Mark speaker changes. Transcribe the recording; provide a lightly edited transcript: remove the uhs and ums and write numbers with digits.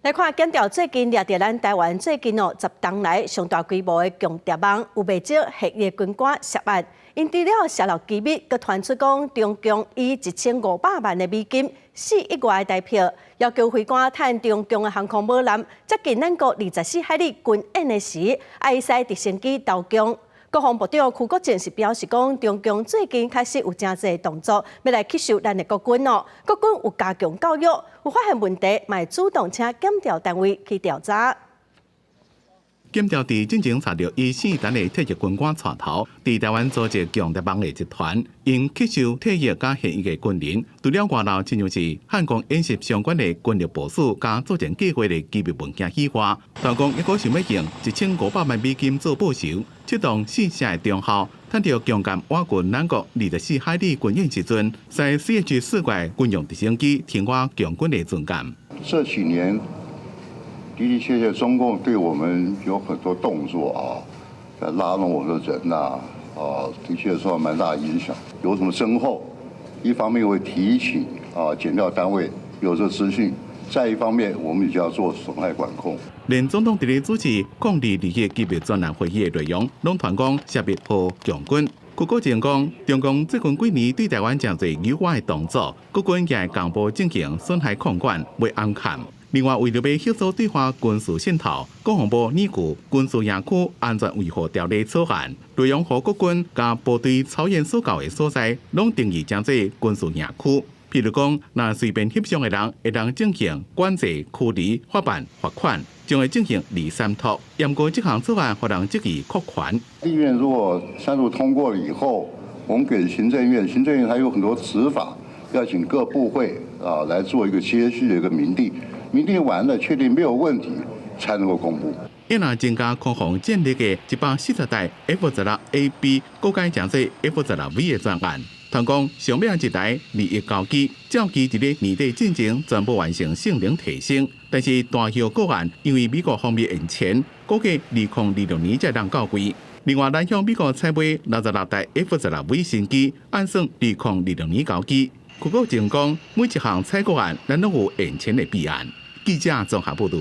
Speaker 1: 来看检调最近掠到咱台湾最近10档来上大规模的强谍网，有不少系列军官涉案。因除了泄露机密，佮传出讲中共以1500万的美金4亿外的台票，要求飞官趁中共的航空母舰接近咱国24海里军演的时，爱使直升机投降。国防部长邱国正是表示讲，中共最近开始有真侪动作，要来吸收咱的国军哦。国军有加强教育，有发现问题，嘛会主动请检调单位去调查。
Speaker 2: 检调伫进前查到以4单的退役军官带头，伫台湾组织强谍网的集团，因吸收退役甲现役的军人，除了外漏亲像是汉光演习相关的军力部署甲作战计划的机密文件起花，团讲一个想要用1500万美金做报酬，启动4社的中校，趁着强奸我军咱国24海里军演时阵，在 CH4怪军用直升机停挖强军的军舰。
Speaker 3: 这几年。的的确确，中共对我们有很多动作啊，拉拢我们的人呐，的确受到蛮大影响。有什么征候，一方面会提醒检调单位有这资讯，再一方面我们也就要做损害管控。
Speaker 2: 连总统伫咧主持抗日利益机密专栏会议的内容，拢传讲涉密和强军。邱国正讲，中共最近几年对台湾真侪友好的动作，国军也公布进行损害控管，未安看。另外，为了要协助对华军事渗透，国防部拟具军事营区安全维护条例草案，内容和国军甲部队操演所到的所在，拢定义真侪军事营区。譬如讲，若随便翕相的人，会当进行管制、驱离、法办、罚款，将会进行2、3拖。严格这项草案，让人质疑扩权。
Speaker 3: 立院如果3读通过了以后，我们给行政院，行政院还有很多执法，要请各部会来做一个接续的一个明定。明定完了，确定没有问题，才能够公布。
Speaker 2: 一若增加空防建立的140台 F-16A/B 各改将做 F-16V 的专案，团讲上面一台2亿高机，照机伫咧年底进前全部完成性能提升，但是大hiệu个案因为美国方面延前，估计2026年才能到位。另外，咱向美国采买66台 F-16V 新机，按算2026年交机。邱国正讲，每一项采购案，咱拢有延前的备案。记者综合报道。